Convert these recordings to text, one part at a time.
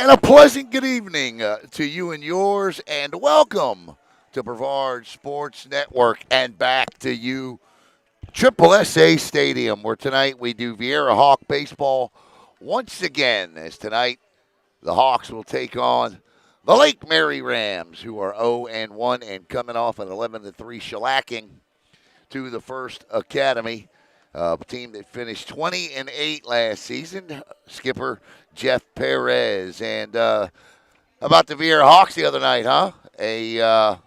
And a pleasant good evening to you and yours, and welcome to Brevard Sports Network and back to you, Triple SA Stadium, where tonight we do Viera Hawk baseball once again. As tonight the Hawks will take on the Lake Mary Rams, who are 0-1 and coming off an 11-3 shellacking to the First Academy. A team that finished 20-8 last season. Skipper Jeff Perez. And about the Viera Hawks the other night, huh? A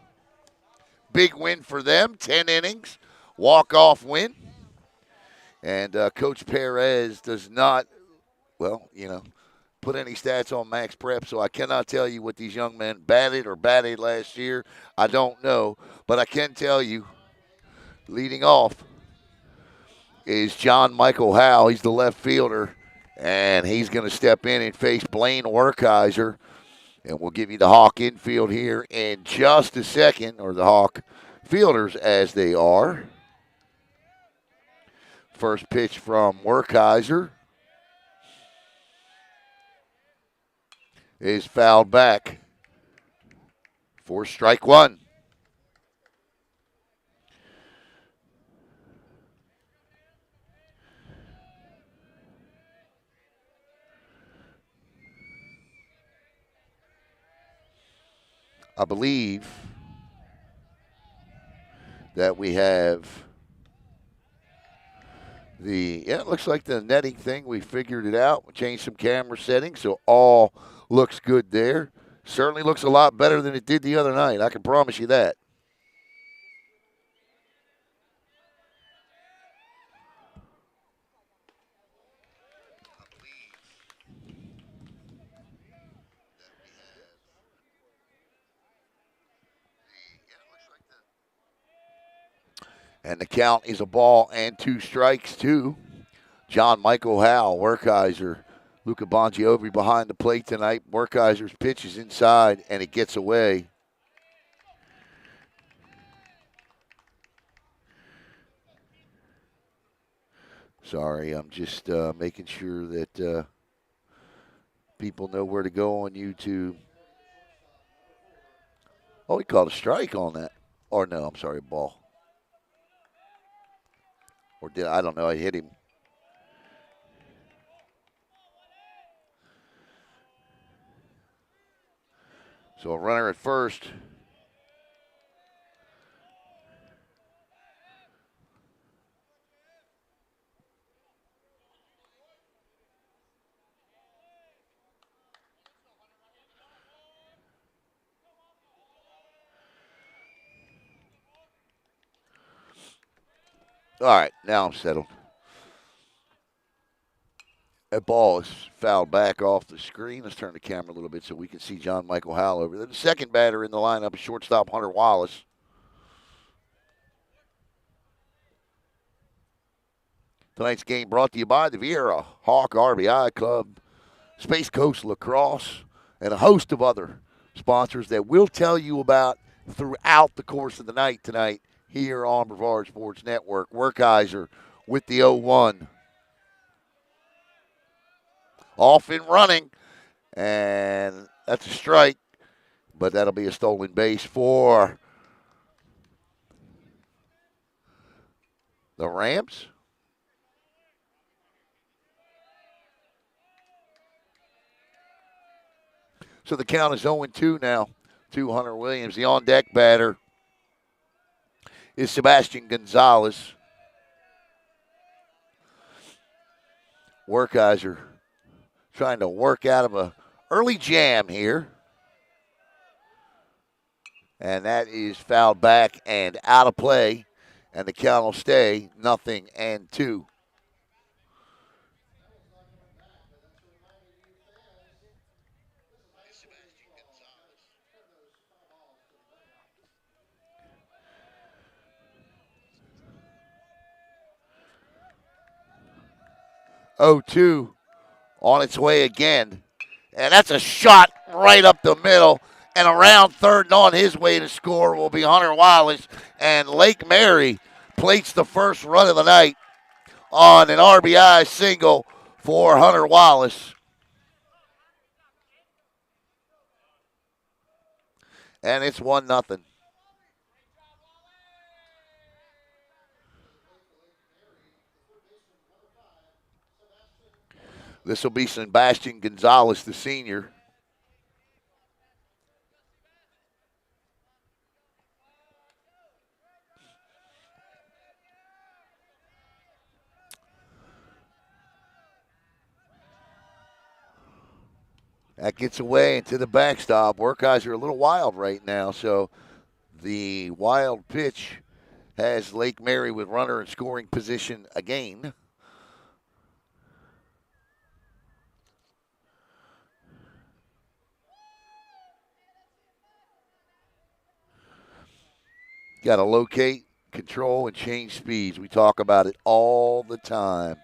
big win for them, 10 innings, walk-off win. And Coach Perez does not, put any stats on Max Prep, so I cannot tell you what these young men batted last year. I don't know, but I can tell you, leading off is John Michael Howe. He's the left fielder, and he's going to step in and face Blaine Werkheiser. And we'll give you the Hawk infield here in just a second, or the Hawk fielders as they are. First pitch from Werkheiser is fouled back for strike one. I believe that we have it looks like the netting thing, we figured it out. We changed some camera settings, so all looks good there. Certainly looks a lot better than it did the other night. I can promise you that. And the count is a ball and two strikes to John Michael Howe. Werkheiser, Luca Bongiovi behind the plate tonight. Werkheiser's pitch is inside, and it gets away. Sorry, I'm just making sure that people know where to go on YouTube. Oh, he called a strike on that. Or no, I'm sorry, ball. Or did I don't know, I hit him. So a runner at first. All right, now I'm settled. That ball is fouled back off the screen. Let's turn the camera a little bit so we can see John Michael Howell over there. The second batter in the lineup is shortstop Hunter Wallace. Tonight's game brought to you by the Viera Hawk RBI Club, Space Coast Lacrosse, and a host of other sponsors that we'll tell you about throughout the course of the night tonight here on Brevard Sports Network. Werkheiser with the 0-1. Off and running, and that's a strike, but that'll be a stolen base for the Rams. So the count is 0-2 now to Hunter Williams. The on-deck batter is Sebastian Gonzalez. Werkheiser trying to work out of a early jam here. And that is fouled back and out of play. And the count will stay 0-2. Oh, 2 on its way again. And that's a shot right up the middle. And around third and on his way to score will be Hunter Wallace. And Lake Mary plates the first run of the night on an RBI single for Hunter Wallace. and it's 1-0. This will be Sebastian Gonzalez, the senior. That gets away into the backstop. Werkheiser a little wild right now, so the wild pitch has Lake Mary with runner in scoring position again. Got to locate, control, and change speeds. We talk about it all the time.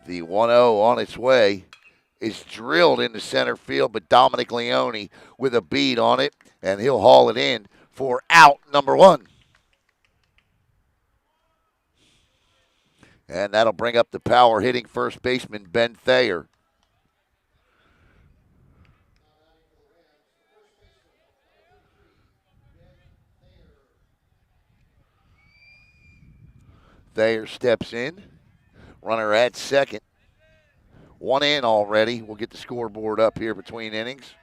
The 1-0 on its way is drilled into center field, but Dominic Leone with a beat on it, and he'll haul it in for out number 1. And that'll bring up the power hitting first baseman Ben Thayer. Thayer steps in. Runner at second. 1 in already. We'll get the scoreboard up here between innings.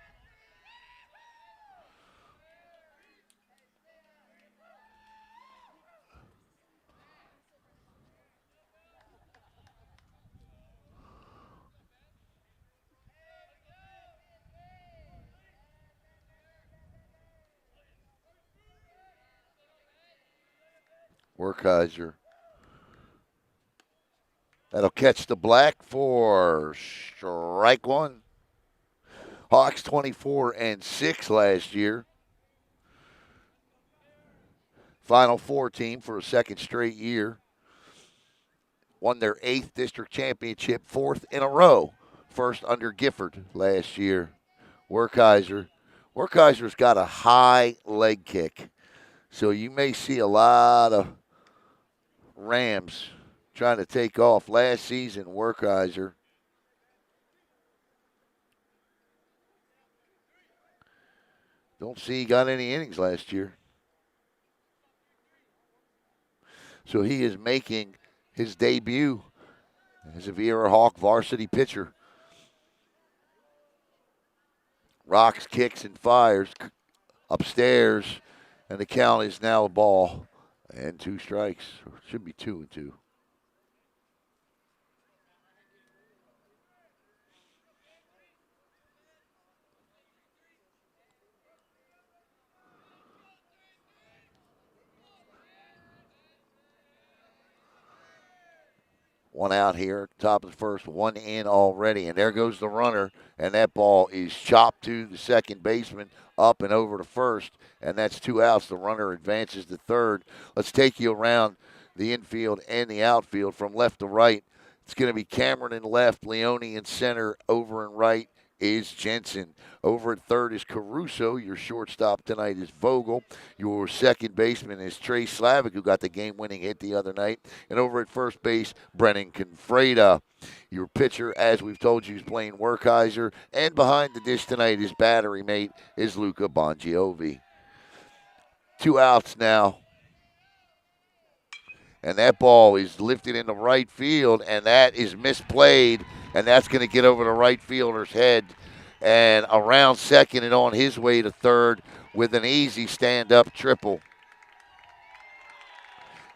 Werkheiser. That'll catch the black for strike 1. Hawks 24-6 last year. Final Four team for a second straight year. Won their 8th district championship, 4th in a row. First under Gifford last year. Werkheiser. Werkheiser's got a high leg kick. So you may see a lot of Rams trying to take off. Last season, Werkheiser don't see he got any innings last year. So he is making his debut as a Viera Hawk varsity pitcher. Rocks, kicks, and fires upstairs, and the count is now a ball and 2 strikes. Should be 2-2. One out here, top of the first, 1 in already. And there goes the runner, and that ball is chopped to the second baseman, up and over to first, and that's 2 outs. The runner advances to third. Let's take you around the infield and the outfield from left to right. It's going to be Cameron in left, Leone in center, over and right is Jensen. Over at third is Caruso. Your shortstop tonight is Vogel. Your second baseman is Trey Slavic, who got the game-winning hit the other night. And over at first base, Brennan Confreda. Your pitcher, as we've told you, is playing Werkheiser. And behind the dish tonight, his battery mate is Luca Bongiovi. 2 outs now. And that ball is lifted into right field, and that is misplayed, and that's going to get over the right fielder's head. And around second and on his way to third with an easy stand-up triple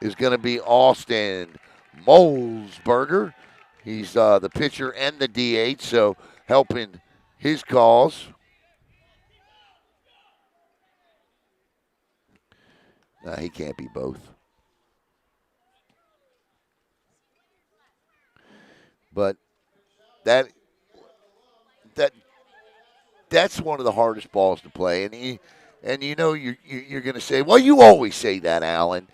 is going to be Austin Molesberger. He's the pitcher and the DH, so helping his cause. No, he can't be both. But that that's one of the hardest balls to play, and you know you're going to say, well, you always say that, Alan.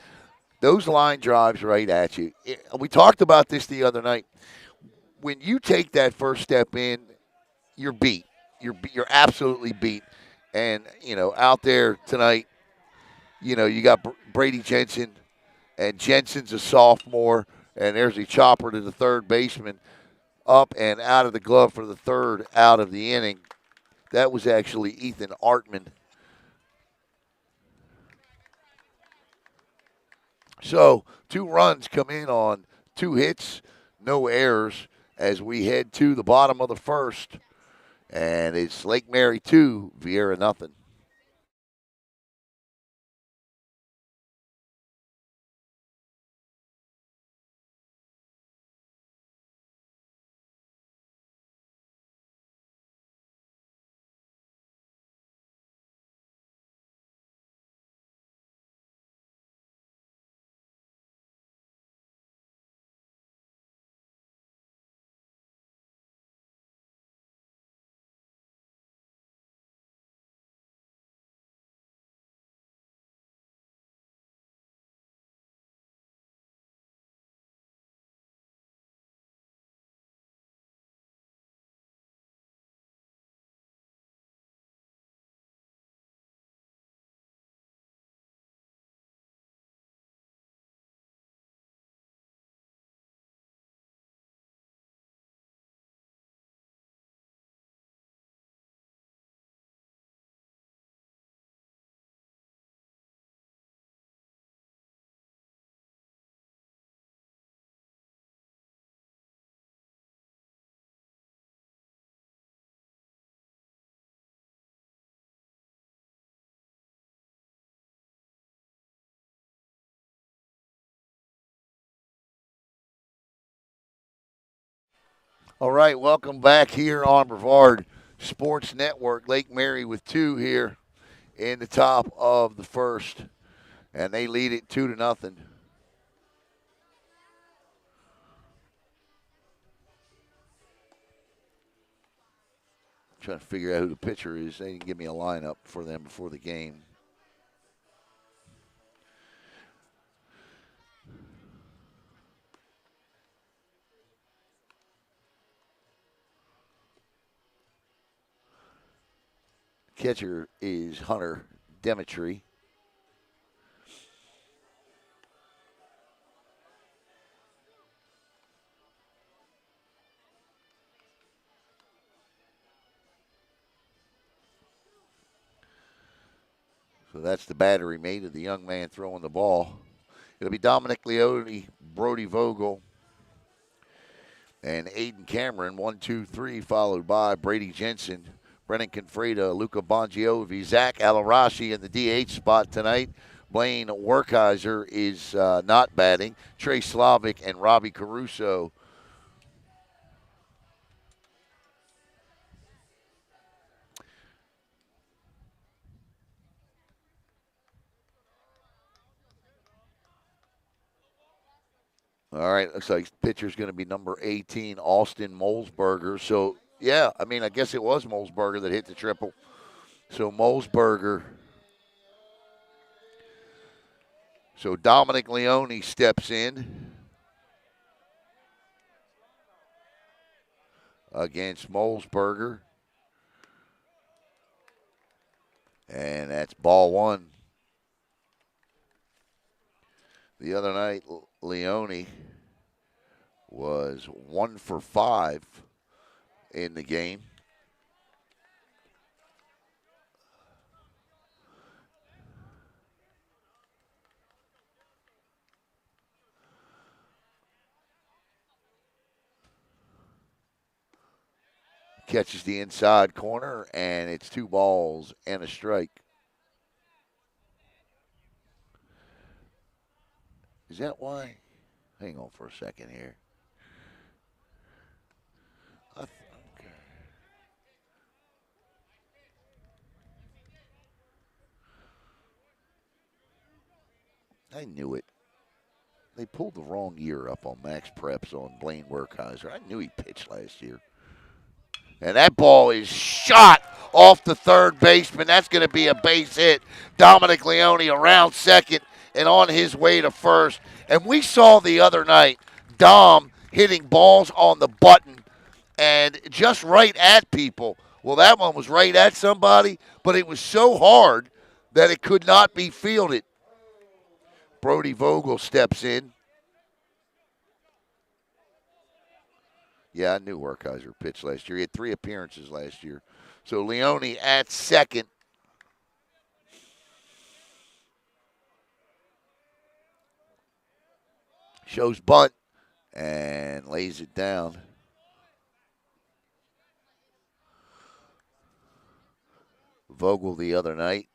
Those line drives right at you. We talked about this the other night. When you take that first step in, you're beat. You're absolutely beat. And out there tonight, you got Brady Jensen, and Jensen's a sophomore, And there's a chopper to the third baseman, up and out of the glove for the third out of the inning. That was actually Ethan Artman. So 2 runs come in on 2 hits, no errors as we head to the bottom of the first. And it's Lake Mary 2, Viera nothing. All right, welcome back here on Brevard Sports Network. Lake Mary with 2 here in the top of the first, and they lead it 2-0. Trying to figure out who the pitcher is. They didn't give me a lineup for them before the game. Catcher is Hunter Demetri. So that's the battery mate of the young man throwing the ball. It'll be Dominic Leone, Brody Vogel, and Aiden Cameron, 1, 2, 3, followed by Brady Jensen, Brennan Confreda, Luca Bongiovi, Zach Alarashi in the DH spot tonight. Blaine Werkheiser is not batting. Trey Slavic and Robbie Caruso. All right, looks like pitcher's going to be number 18, Austin Molesberger. So, yeah, I mean, I guess it was Molesberger that hit the triple. So, Molesberger. So, Dominic Leone steps in against Molesberger. And that's ball 1. The other night, Leone was 1 for 5 in the game. Catches the inside corner, and it's 2 balls and a strike. Is that why? Hang on for a second here. Okay. I knew it. They pulled the wrong year up on Max Preps on Blaine Werkheiser. I knew he pitched last year. And that ball is shot off the third baseman. That's going to be a base hit. Dominic Leone around second and on his way to first. And we saw the other night Dom hitting balls on the button and just right at people. Well, that one was right at somebody, but it was so hard that it could not be fielded. Brody Vogel steps in. Yeah, I knew Werkheiser pitched last year. He had 3 appearances last year. So Leone at second. Shows bunt and lays it down. Vogel the other night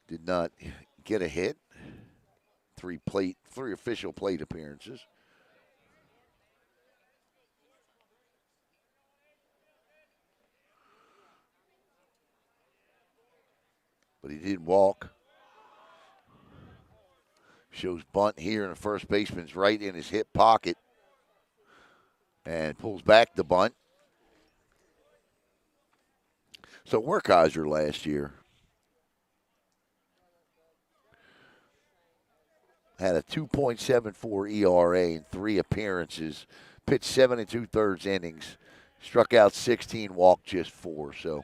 did not get a hit. 3 official plate appearances. But he did walk. Shows bunt here, and the first baseman's right in his hip pocket and pulls back the bunt. So Werkheiser last year had a 2.74 ERA in 3 appearances, pitched 7 2/3 innings, struck out 16, walked just 4. So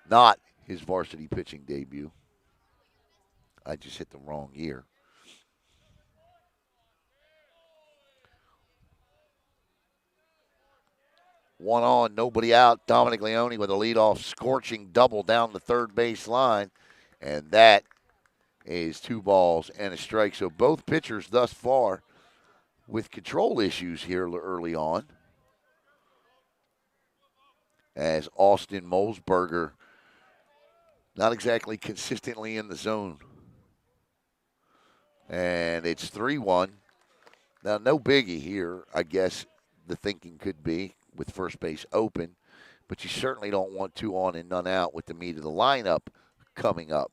not his varsity pitching debut. I just hit the wrong year. One on, nobody out. Dominic Leone with a leadoff scorching double down the third base line. And that is 2 balls and a strike. So both pitchers thus far with control issues here early on. As Austin Molesberger not exactly consistently in the zone. And it's 3-1. Now, no biggie here, I guess the thinking could be with first base open, but you certainly don't want 2 on and none out with the meat of the lineup coming up.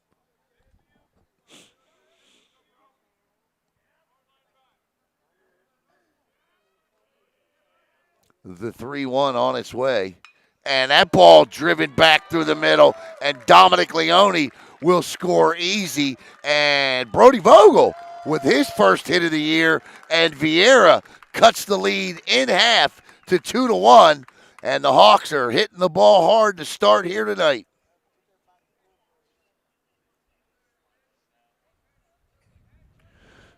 The 3-1 on its way. And that ball driven back through the middle, and Dominic Leone will score easy. And Brody Vogel with his first hit of the year, and Viera cuts the lead in half to 2-1. And the Hawks are hitting the ball hard to start here tonight.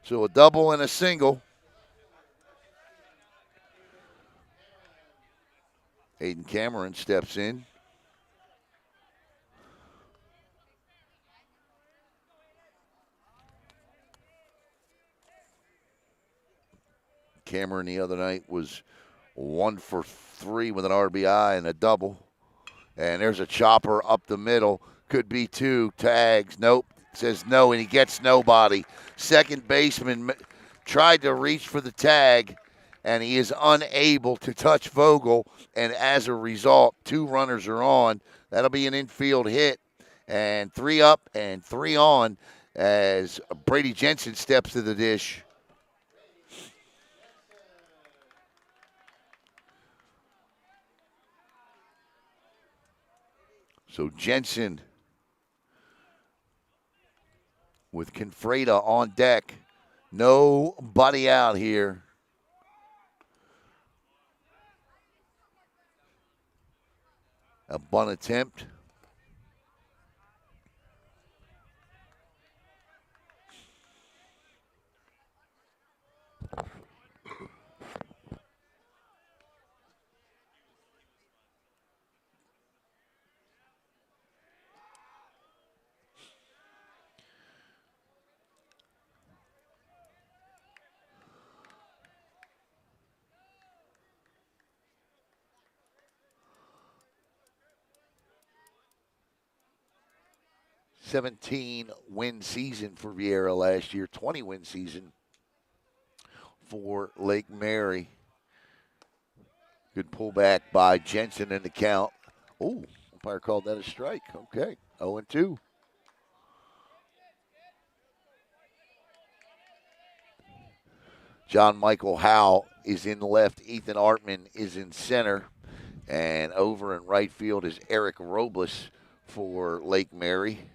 So a double and a single. Aiden Cameron steps in. Cameron the other night was 1 for 3 with an RBI and a double. And there's a chopper up the middle. Could be 2 tags. Nope. Says no, and he gets nobody. Second baseman tried to reach for the tag, and he is unable to touch Vogel. And as a result, 2 runners are on. That'll be an infield hit. And 3 up and 3 on as Brady Jensen steps to the dish. So Jensen with Confreda on deck. Nobody out here. A bunt attempt. -17-win season for Viera last year, 20-win season for Lake Mary. Good pullback by Jensen in the count. Oh, umpire called that a strike. Okay, 0-2. John Michael Howe is in left. Ethan Artman is in center. And over in right field is Eric Robles for Lake Mary.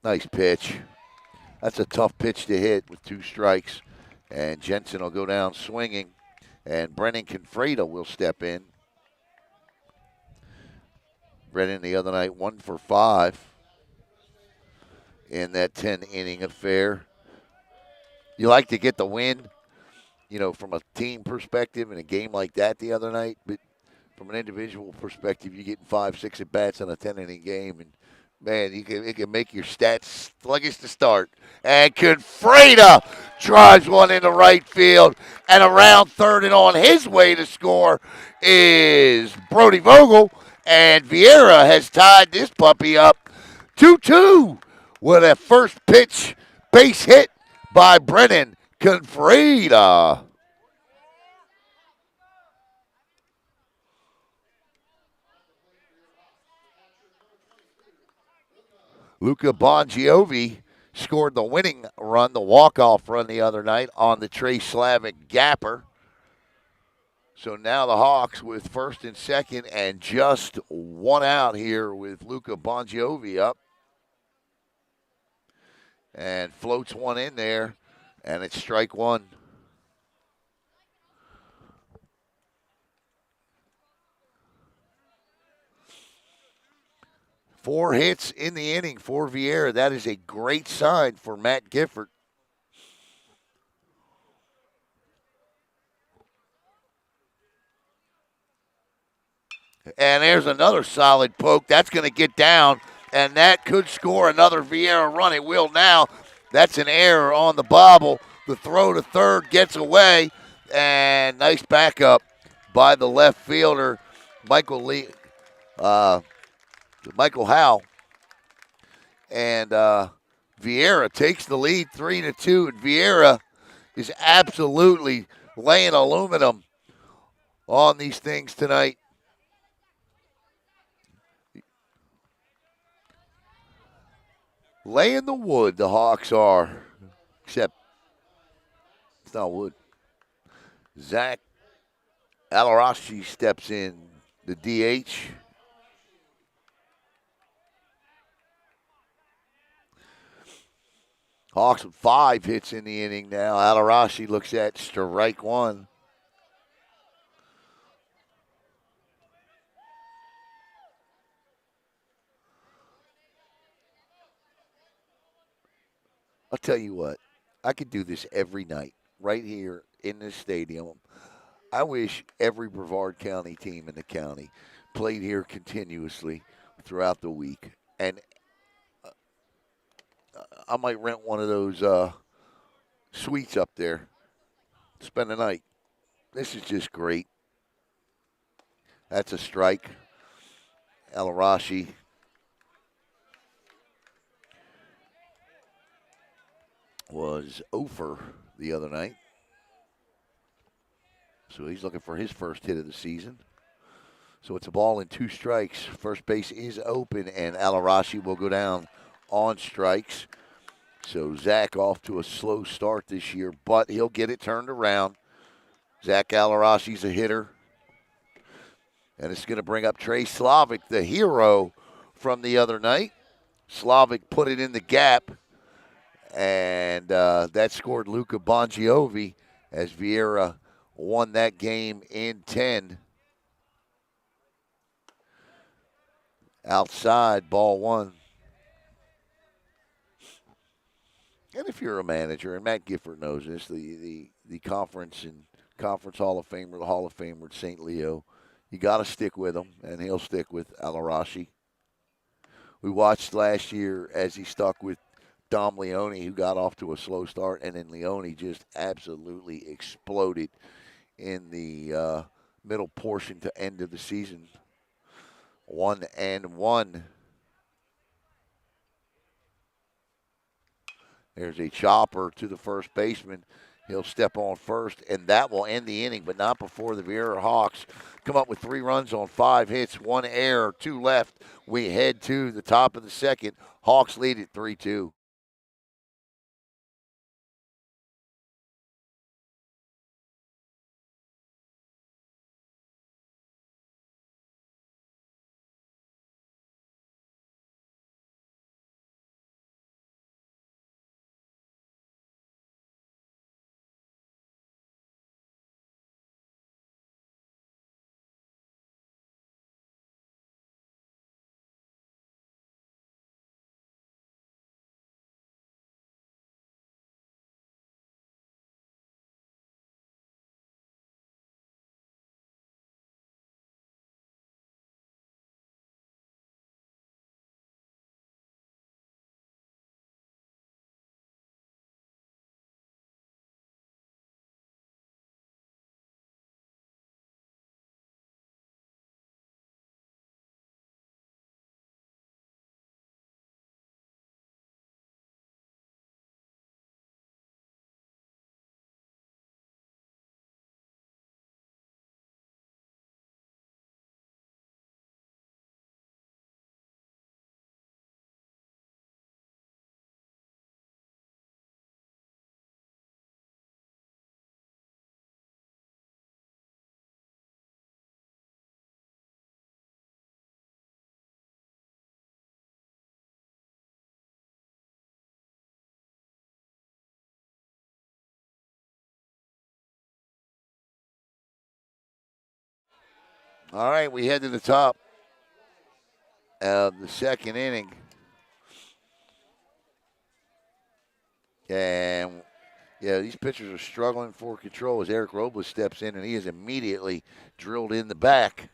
Nice pitch. That's a tough pitch to hit with 2 strikes. And Jensen will go down swinging. And Brennan Confreda will step in. Brennan the other night, 1 for 5. in that 10-inning affair. You like to get the win, from a team perspective in a game like that the other night, but from an individual perspective, you get 5, 6 at bats in a 10-inning game, and man, it can make your stats sluggish to start. And Confreda drives one into right field, and around third and on his way to score is Brody Vogel, and Viera has tied this puppy up 2-2 with a first pitch base hit by Brennan Confreda. Luca Bongiovi scored the winning run, the walk-off run the other night on the Trey Slavic gapper. So now the Hawks with first and second and just one out here with Luca Bongiovi up. And floats one in there, and it's strike one. Four hits in the inning for Viera. That is a great sign for Matt Gifford. And there's another solid poke. That's going to get down, and that could score another Viera run. It will now. That's an error on the bobble. The throw to third gets away, and nice backup by the left fielder, Michael Lee, uh, Michael Howe. And Viera takes the lead 3-2, and Viera is absolutely laying aluminum on these things tonight. Laying the wood, the Hawks are. Except it's not wood. Zach Alarashi steps in, the DH. Hawks with 5 hits in the inning now. Alarashi looks at strike one. I'll tell you what, I could do this every night right here in this stadium. I wish every Brevard County team in the county played here continuously throughout the week. And I might rent one of those suites up there, spend the night. This is just great. That's a strike. Alarashi was over the other night. So he's looking for his first hit of the season. So it's a ball and 2 strikes. First base is open, and Alarashi will go down on strikes. So Zach off to a slow start this year, but he'll get it turned around. Zach Alarashi's a hitter. And it's going to bring up Trey Slavic, the hero from the other night. Slavic put it in the gap, and that scored Luca Bongiovi as Viera won that game in 10. Outside, ball one. And if you're a manager, and Matt Gifford knows this, the conference and conference Hall of Famer, the Hall of Famer at St. Leo, you got to stick with him, and he'll stick with Alarashi. We watched last year as he stuck with Dom Leone, who got off to a slow start, and then Leone just absolutely exploded in the middle portion to end of the season. 1-1. There's a chopper to the first baseman. He'll step on first, and that will end the inning, but not before the Viera Hawks come up with 3 runs on 5 hits, 1 error, 2 left. We head to the top of the second. Hawks lead at 3-2. All right, we head to the top of the second inning. And yeah, these pitchers are struggling for control as Eric Robles steps in, and he is immediately drilled in the back.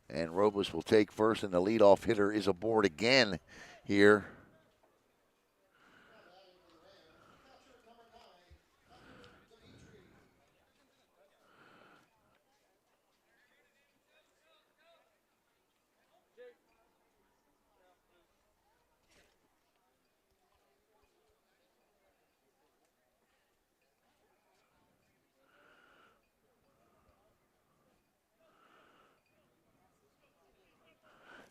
And Robles will take first, and the leadoff hitter is aboard again here.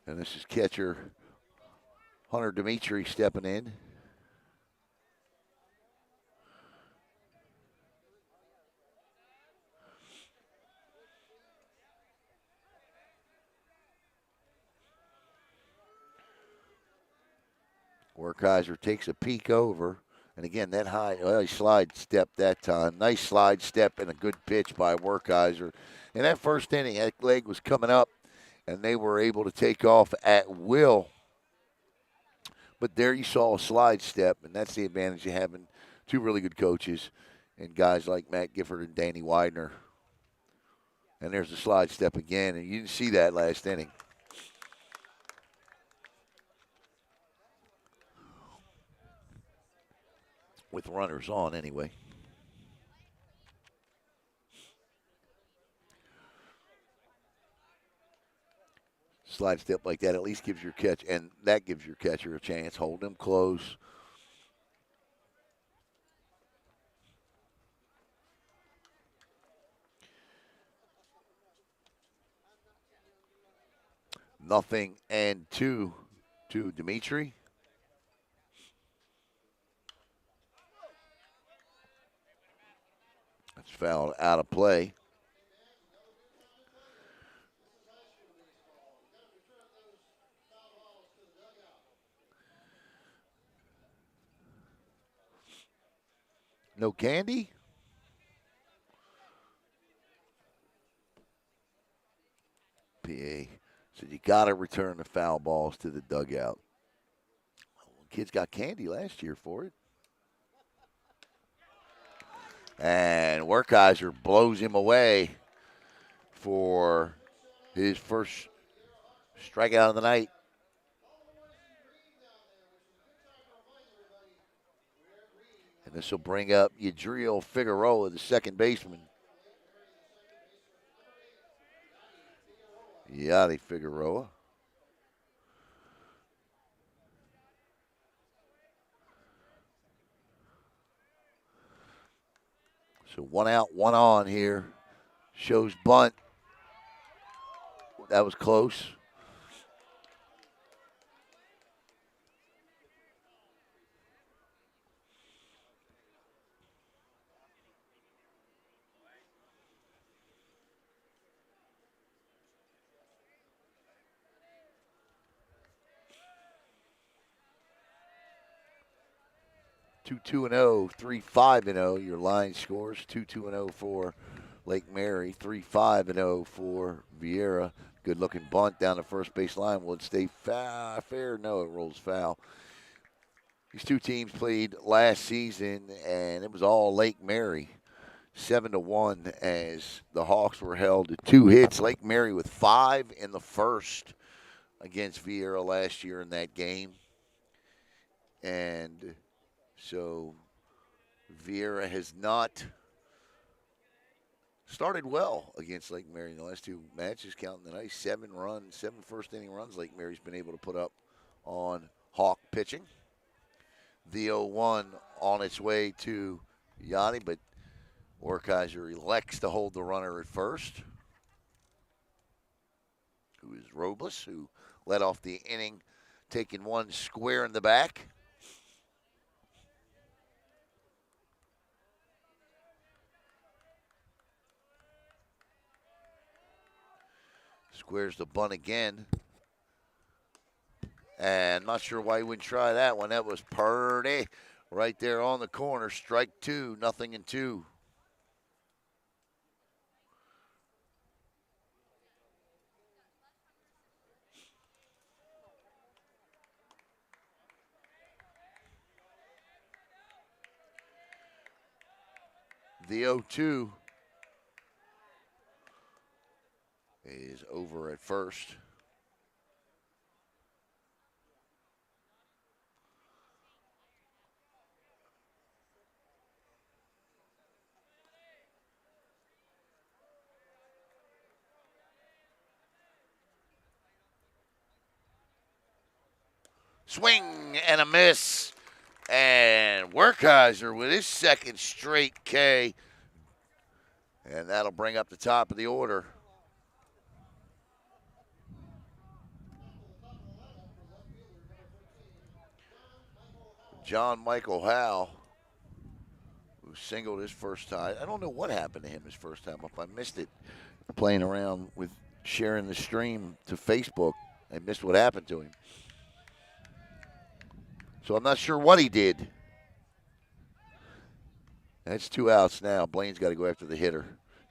And this is catcher Hunter Dimitri stepping in. Werkheiser takes a peek over. And again, that high, well, he slide step that time. Nice slide step and a good pitch by Werkheiser. In that first inning, that leg was coming up, and they were able to take off at will. But there you saw a slide step, and that's the advantage of having two really good coaches and guys like Matt Gifford and Danny Widener. And there's the slide step again, and you didn't see that last inning. With runners on, anyway. Slide step like that at least gives your catch, and that gives your catcher a chance. Hold him close. Nothing and two to Dimitri. That's fouled out of play. No candy? PA said you got to return the foul balls to the dugout. Well, kids got candy last year for it. And Werkheiser blows him away for his first strikeout of the night. And this will bring up Yadriel Figueroa, the second baseman. Yadi Figueroa. So one out, one on here. Shows bunt. That was close. Two and 0, 3-5 and 0. Your line scores 2-2 and 0 for Lake Mary, 3-5 and 0 for Viera. Good looking bunt down the first base line. Will it stay fair? No, it rolls foul. These two teams played last season, and it was all Lake Mary, 7-1, as the Hawks were held to 2 hits. Lake Mary with 5 in the first against Viera last year in that game, and so Viera has not started well against Lake Mary in the last 2 matches, counting the nice 7 first inning runs Lake Mary's been able to put up on Hawk pitching. The 0-1 on its way to Yanni, but Werkheiser elects to hold the runner at first, who is Robles, who led off the inning, taking one square in the back. Squares the bunt again. And not sure why he wouldn't try that one. That was Purdy right there on the corner. Strike 2, 0-2. The 0-2 is over at first. Swing and a miss. And Werkheiser with his second straight K. And that'll bring up the top of the order. John Michael Howe, who singled his first time. I don't know what happened to him his first time up. I missed it playing around with sharing the stream to Facebook. I missed what happened to him. So I'm not sure what he did. That's 2 outs now. Blaine's got to go after the hitter.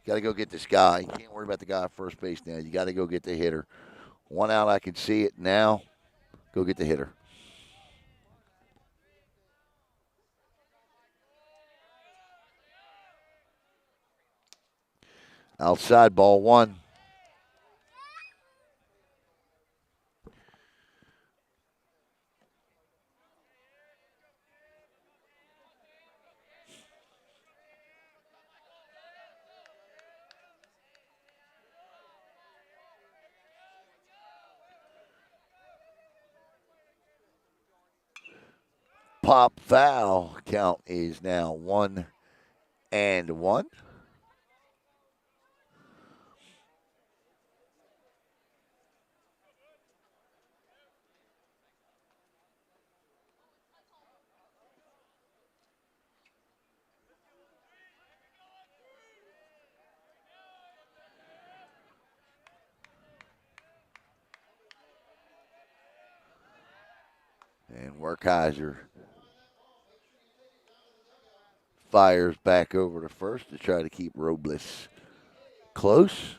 Got to go get this guy. You can't worry about the guy at first base now. You got to go get the hitter. 1 out, I can see it now. Go get the hitter. Outside, ball 1. Pop foul. Count is now 1-1. And Werkheiser fires back over to first to try to keep Robles close.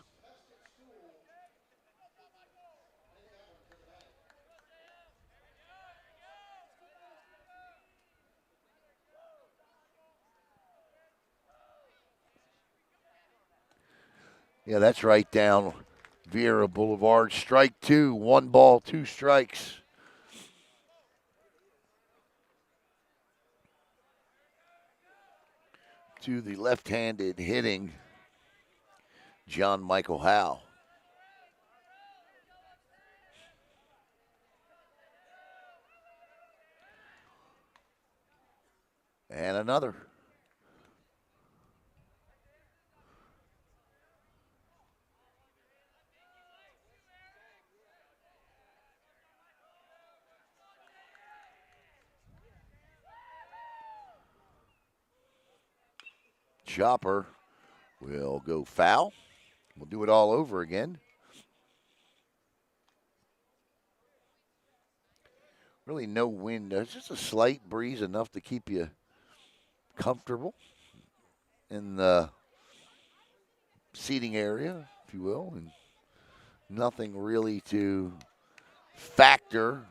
Yeah, that's right down Viera Boulevard. Strike 2, 1 ball, 2 strikes. To the left-handed hitting John Michael Howe. And another. Chopper will go foul. We'll do it all over again. Really no wind. There's just a slight breeze, enough to keep you comfortable in the seating area, if you will, and nothing really to factor.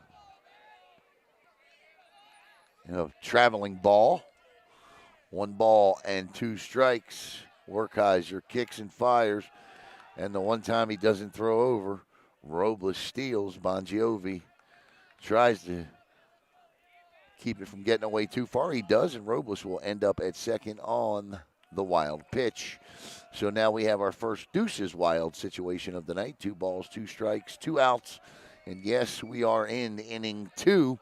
Traveling ball. 1 ball and 2 strikes. Werkheiser kicks and fires. And the one time he doesn't throw over, Robles steals. Bongiovi tries to keep it from getting away too far. He does, and Robles will end up at second on the wild pitch. So now we have our first deuces wild situation of the night. 2 balls, 2 strikes, 2 outs. And yes, we are in inning 2.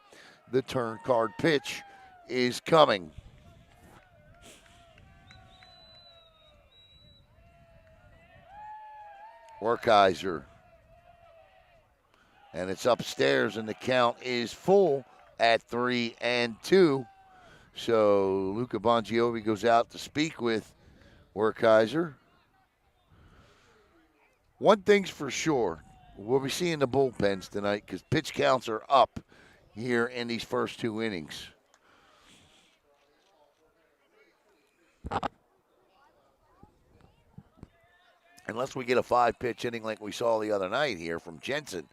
The turn card pitch is coming. Werkheiser. And it's upstairs, and the count is full at 3-2. So Luca Bongiovi goes out to speak with Werkheiser. One thing's for sure, we'll be seeing the bullpens tonight because pitch counts are up here in these first 2 innings. Unless we get a 5-pitch inning like we saw the other night here from Jensen.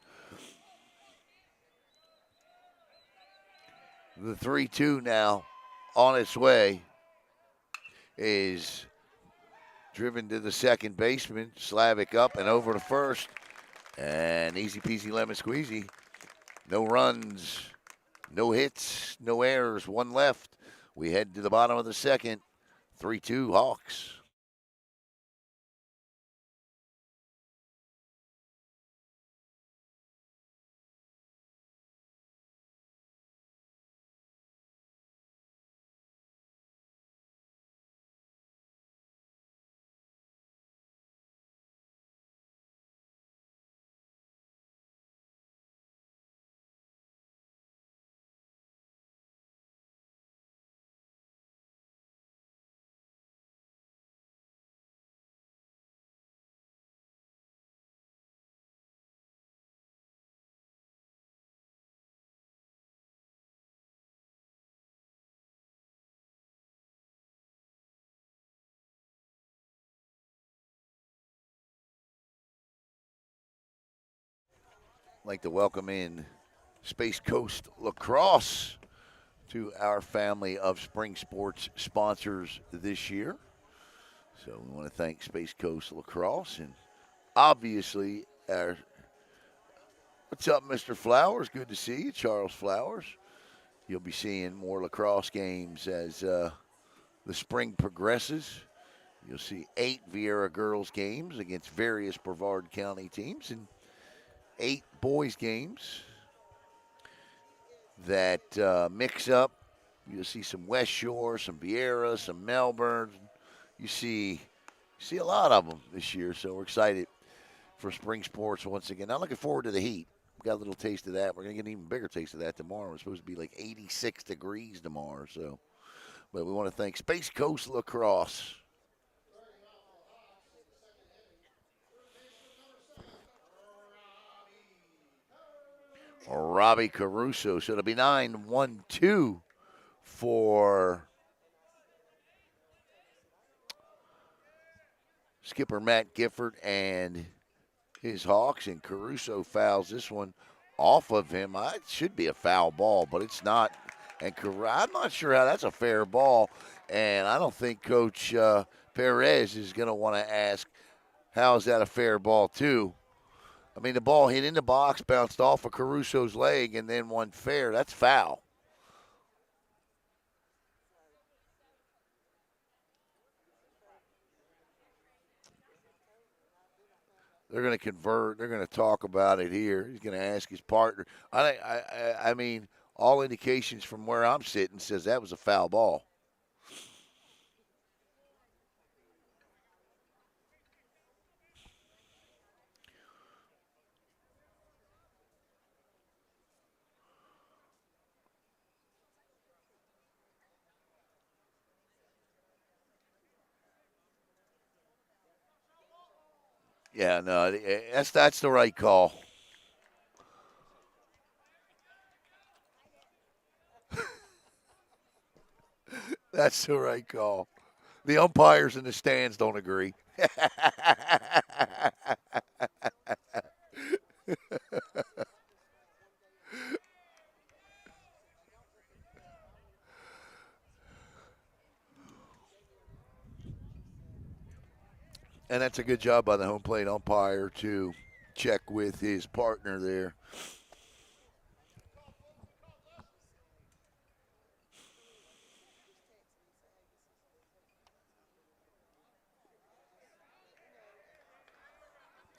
The 3-2 now on its way is Driven to the second baseman. Slavic up and over to first. And easy peasy lemon squeezy. No runs, no hits, no errors. One left. We head to the bottom of the second. 3-2 Hawks. I'd like to welcome in Space Coast Lacrosse to our family of spring sports sponsors this year. So we want to thank Space Coast Lacrosse and obviously our what's up, Mr. Flowers? Good to see you, Charles Flowers. You'll be seeing more lacrosse games as the spring progresses. You'll see 8 Viera girls games against various Brevard County teams and 8 boys games that mix up. You'll see some West Shore, some Viera, some Melbourne. You see a lot of them this year, so we're excited for spring sports once again. I'm looking forward to the heat. We got a little taste of that. We're going to get an even bigger taste of that tomorrow. It's supposed to be like 86 degrees tomorrow. So, but we want to thank Space Coast Lacrosse. Robbie Caruso. So it'll be 9-1-2 for skipper Matt Gifford and his Hawks, and Caruso fouls this one off of him. It should be a foul ball, but it's not. And I'm not sure how that's a fair ball, and I don't think Coach Perez is going to want to ask, how is that a fair ball, too? I mean, the ball hit in the box, bounced off of Caruso's leg, and then won fair. That's foul. They're going to convert. They're going to talk about it here. He's going to ask his partner. I mean, all indications from where I'm sitting says that was a foul ball. Yeah, no, that's the right call. That's the right call. The umpires in the stands don't agree. And that's a good job by the home plate umpire to check with his partner there.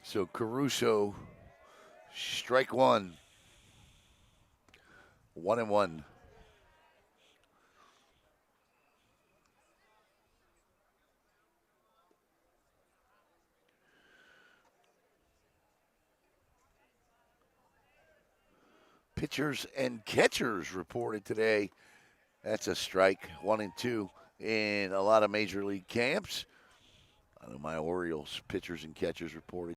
So Caruso, strike one. 1-1. Pitchers and catchers reported today. That's a strike, 1-2 in a lot of major league camps. I know my Orioles pitchers and catchers reported